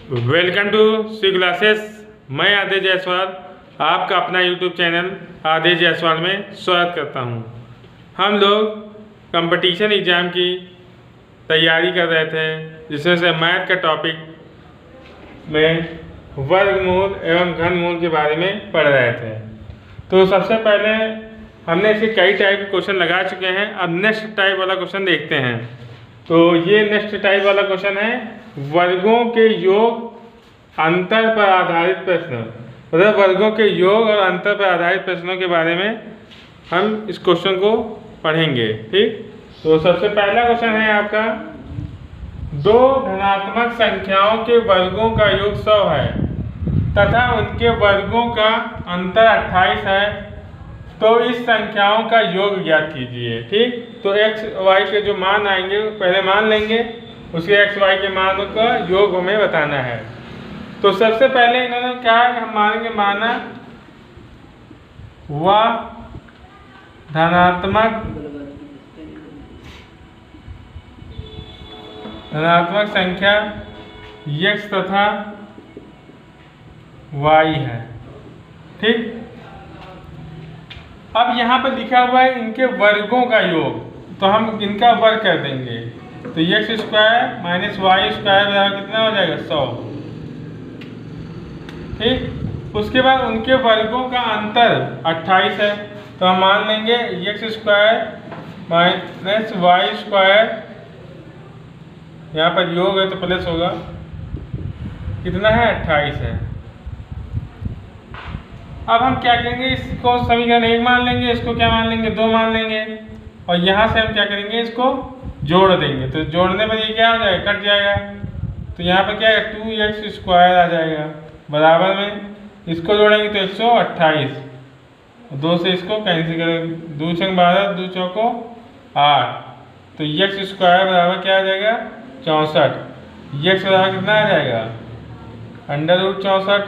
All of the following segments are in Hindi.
Welcome to C classes. मैं आदेश जायसवाल आपका अपना यूट्यूब चैनल आदेश जायसवाल में स्वागत करता हूं। हम लोग कंपटीशन एग्ज़ाम की तैयारी कर रहे थे, जिसमें से मैथ का टॉपिक में वर्गमूल एवं घनमूल के बारे में पढ़ रहे थे। तो सबसे पहले हमने इसके कई टाइप के क्वेश्चन लगा चुके हैं। अब नेक्स्ट टाइप वाला क्वेश्चन देखते हैं। तो ये नेक्स्ट टाइप वाला क्वेश्चन है वर्गों के योग अंतर पर आधारित प्रश्न। मतलब वर्गों के योग और अंतर पर आधारित प्रश्नों के बारे में हम इस क्वेश्चन को पढ़ेंगे। ठीक, तो सबसे पहला क्वेश्चन है आपका, दो धनात्मक संख्याओं के वर्गों का योग 100 है तथा उनके वर्गों का अंतर 28 है, तो इस संख्याओं का योग ज्ञात कीजिए। ठीक, तो x y के जो मान आएंगे पहले मान लेंगे, उसके x y के मान का योग हमें बताना है। तो सबसे पहले इन्होंने कहा कि हम मानेंगे माना वह धनात्मक संख्या x तथा y है। ठीक, अब यहाँ पर लिखा हुआ है इनके वर्गों का योग, तो हम इनका वर्ग कर देंगे। तो x square minus Y square बराबर कितना हो जाएगा 100। ठीक, उसके बाद उनके वर्गों का अंतर 28 है, तो हम मान लेंगे x square minus Y square, यहाँ पर योग है तो प्लस होगा, कितना है 28 है। अब हम क्या करेंगे, इसको समीकरण 1 मान लेंगे, इसको क्या मान लेंगे 2 मान लेंगे, और यहाँ से हम क्या करेंगे इसको जोड़ देंगे। तो जोड़ने पर ये क्या हो जाएगा, कट जाएगा। तो यहाँ पर क्या है 2x स्क्वायर आ जाएगा, बराबर में इसको जोड़ेंगे तो 128, 2 से इसको कैंसिल करेंगे, 2 × 12 2 चौको 8, तो x स्क्वायर बराबर क्या आ जाएगा 64। x बराबर कितना आ जाएगा √64,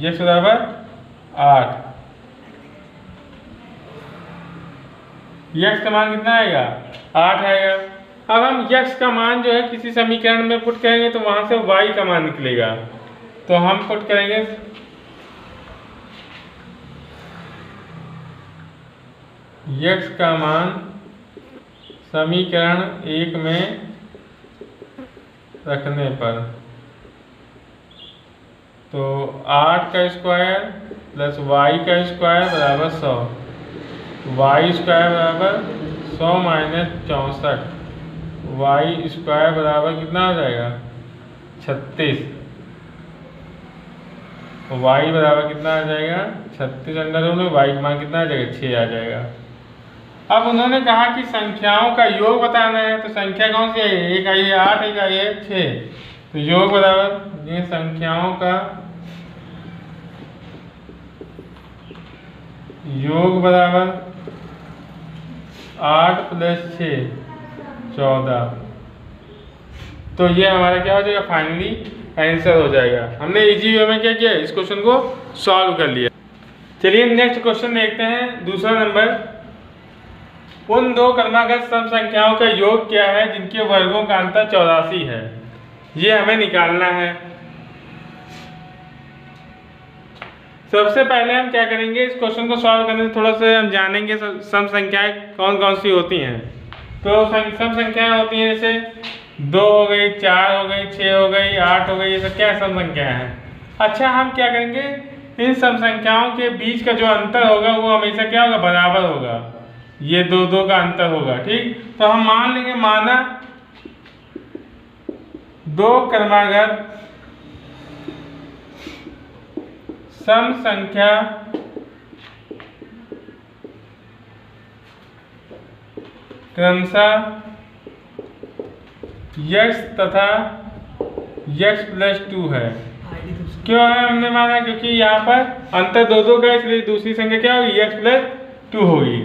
x बराबर 8। x का मान कितना आएगा 8 आएगा। अब हम x का मान जो है किसी समीकरण में पुट करेंगे तो वहां से y का मान निकलेगा। तो हम पुट करेंगे x का मान समीकरण 1 में रखने पर, तो 8 का स्क्वायर प्लस y का स्क्वायर बराबर 100, y स्क्वायर बराबर 100 माइनस 64, y स्क्वायर बराबर कितना हो जाएगा 36, y बराबर कितना आ जाएगा 36 अंडर रूट में y का मान कितना आ जाएगा 6 आ जाएगा। अब उन्होंने कहा कि संख्याओं का योग बताना है, तो संख्या कौन सी है, एक आई है 8, एक आई है 6, तो योग बराबर ये संख्याओं का योग बराबर 8 + 6 14। तो ये हमारा क्या हो जाएगा फाइनली आंसर हो जाएगा। हमने इजी वे में क्या किया, इस क्वेश्चन को सॉल्व कर लिया। चलिए नेक्स्ट क्वेश्चन देखते हैं। दूसरा नंबर, उन दो क्रमागत सम संख्याओं का योग क्या है जिनके वर्गों का अंतर 84 है, ये हमें निकालना है। सबसे पहले हम क्या करेंगे, इस क्वेश्चन को सॉल्व करने से थोड़ा सा हम जानेंगे सम संख्याएं कौन कौन सी होती हैं। तो सम संख्याएं होती हैं जैसे 2 हो गई, 4 हो गई, 6 हो गई, 8 हो गई, ये सब क्या सम संख्याएं हैं। अच्छा, हम क्या करेंगे, इन सम संख्याओं के बीच का जो अंतर होगा वो हमेशा क्या होगा, बराबर होगा, ये 2 का अंतर होगा। ठीक, तो हम मान लेंगे माना दो क्रमागत सम संख्या क्रमशः x तथा x + 2 है। क्यों है हमने माना, क्योंकि यहाँ पर अंतर 2 का, इसलिए दूसरी संख्या क्या होगी x + 2 होगी।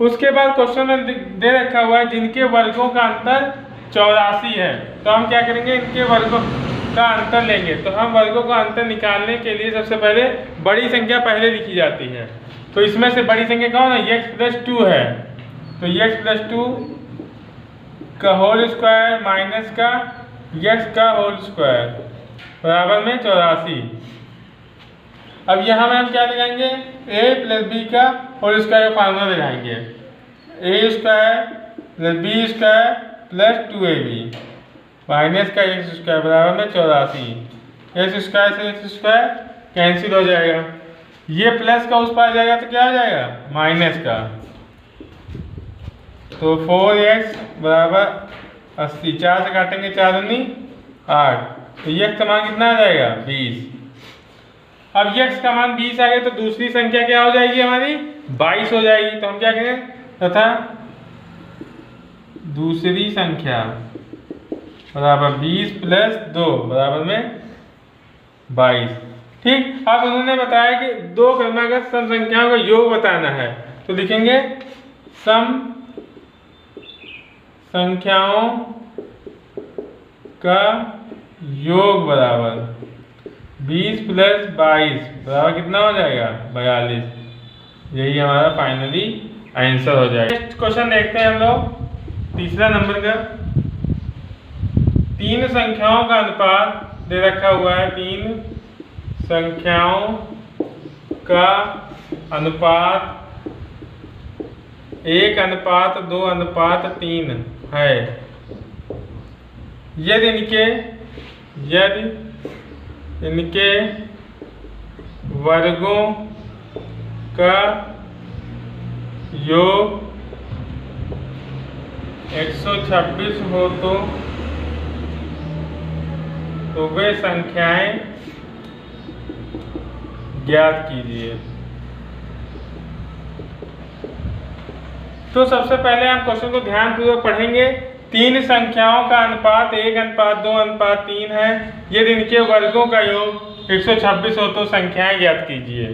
उसके बाद क्वेश्चन में दे रखा हुआ है जिनके वर्गों का अंतर 84 है, तो हम क्या करेंगे, इनके वर्गों का अंतर लेंगे। तो हम वर्गों का अंतर निकालने के लिए सबसे पहले बड़ी संख्या पहले लिखी जाती है। तो इसमें से बड़ी संख्या कौन है, x + 2 है, तो x + 2 का होल स्क्वायर माइनस का x का होल स्क्वायर, बराबर में 84। अब यहाँ में हम क्या लगाएंगे, a प्लस बी का होल स्क्वायर का फार्मूला लगाएंगे, a square plus B square plus 2ab minus का एक्स स्क्वायर बराबर में 84। एक्स स्क्वायर से एक्स स्क्वायर कैंसिल हो जाएगा, ये प्लस का उस पार जाएगा तो क्या हो जाएगा माइनस का, तो 4x बराबर 80। 4 से काटेंगे 4 दूनी 8, तो x का मान कितना आ जाएगा 20। अब x का मान 20 आ गया तो दूसरी संख्या क्या हो जाएगी हमारी 22 हो जाएगी। तो हम क्या करें तथा दूसरी संख्या बराबर 20 प्लस 2 बराबर में 22। ठीक, अब उन्होंने बताया कि दो क्रमागत सम संख्याओं का योग बताना है, तो लिखेंगे सम संख्याओं का योग बराबर 20 प्लस 22 बराबर कितना हो जाएगा 42। यही हमारा फाइनली आंसर हो जाएगा। नेक्स्ट क्वेश्चन देखते हैं हम लोग, तीसरा नंबर का। तीन संख्याओं का अनुपात दे रखा हुआ है, तीन संख्याओं का अनुपात 1:2:3 है। यदि इनके वर्गों का योग 126 हो तो वे संख्याएं ज्ञात कीजिए। तो सबसे पहले हम क्वेश्चन को ध्यानपूर्वक पढ़ेंगे। तीन संख्याओं का अनुपात 1:2:3 है। यदि इनके वर्गों का योग 126 हो तो संख्याएं ज्ञात कीजिए।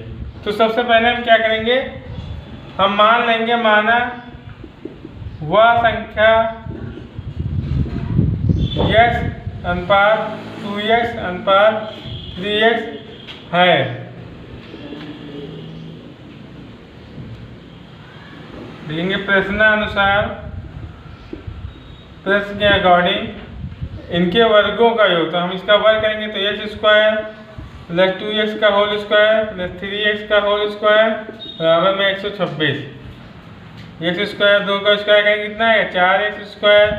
तो सबसे पहले हम क्या करेंगे, हम मान लेंगे माना वह संख्या x:2x:3x है। देखेंगे प्रश्न के अकॉर्डिंग इनके वर्गों का योग, तो हम इसका वर्ग करेंगे तो x स्क्वायर प्लस 2x का होल स्क्वायर प्लस 3x का होल स्क्वायर बराबर में 126। x स्क्वायर 2 का स्क्वायर करेंगे कितना है 4x स्क्वायर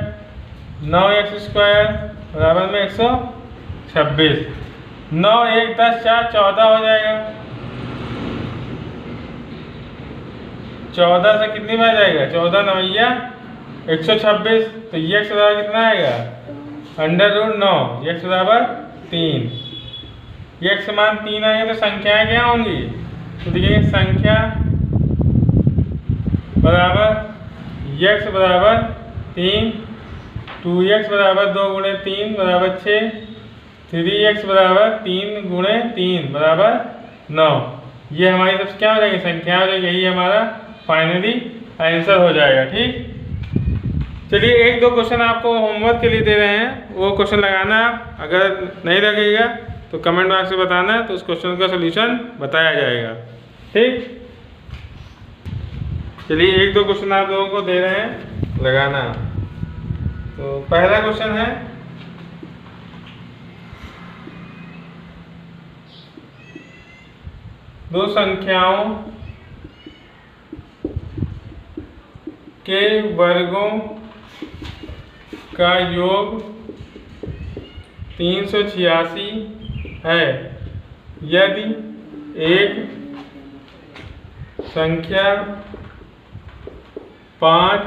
9x स्क्वायर बराबर में 126। 9 1 10 4 14 हो जाएगा। 14 से कितनी बार जाएगा 14 9 126। तो x बराबर कितना आएगा √9, x बराबर 3। x मान 3 आएगा तो संख्याएं क्या होंगी, तो देखिए संख्या बराबर x बराबर 3, 2x बराबर 2 गुणे 3 बराबर 6, 3x बराबर 3 गुणे 3 बराबर 9। ये हमारी सब क्या हो जाएगी संख्या हो जाएगी। यही हमारा फाइनली आंसर हो जाएगा। ठीक, चलिए एक दो क्वेश्चन आपको होमवर्क के लिए दे रहे हैं, वो क्वेश्चन लगाना। अगर नहीं लगेगा तो कमेंट बॉक्स में बताना, तो उस क्वेश्चन का सलूशन बताया जाएगा। ठीक, चलिए एक दो क्वेश्चन आप लोगों को दे रहे हैं लगाना। तो पहला क्वेश्चन है, दो संख्याओं के वर्गों का योग 386 है। यदि एक संख्या 5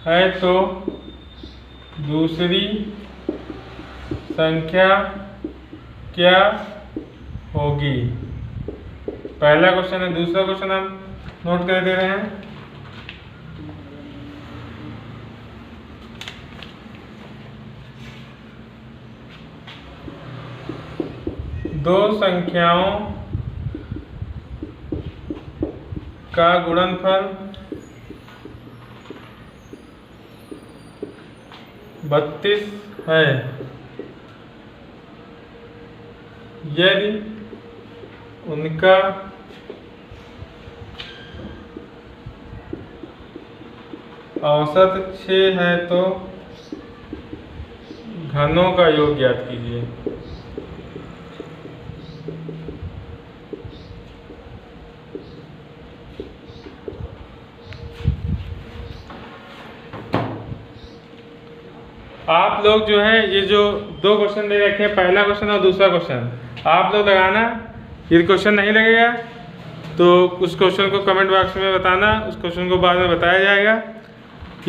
है तो दूसरी संख्या क्या होगी। पहला क्वेश्चन है। दूसरा क्वेश्चन हम नोट कर दे रहे हैं। दो संख्याओं का गुणनफल 32 है। यदि उनका औसत 6 है तो घनों का योग ज्ञात कीजिए। आप लोग जो है ये जो दो क्वेश्चन दे रखे हैं, पहला क्वेश्चन और दूसरा क्वेश्चन, आप लोग लगाना। ये क्वेश्चन नहीं लगेगा तो उस क्वेश्चन को कमेंट बॉक्स में बताना, उस क्वेश्चन को बाद में बताया जाएगा।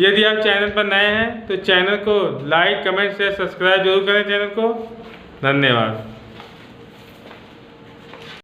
यदि आप चैनल पर नए हैं तो चैनल को लाइक, कमेंट, शेयर, सब्सक्राइब जरूर करें चैनल को। धन्यवाद।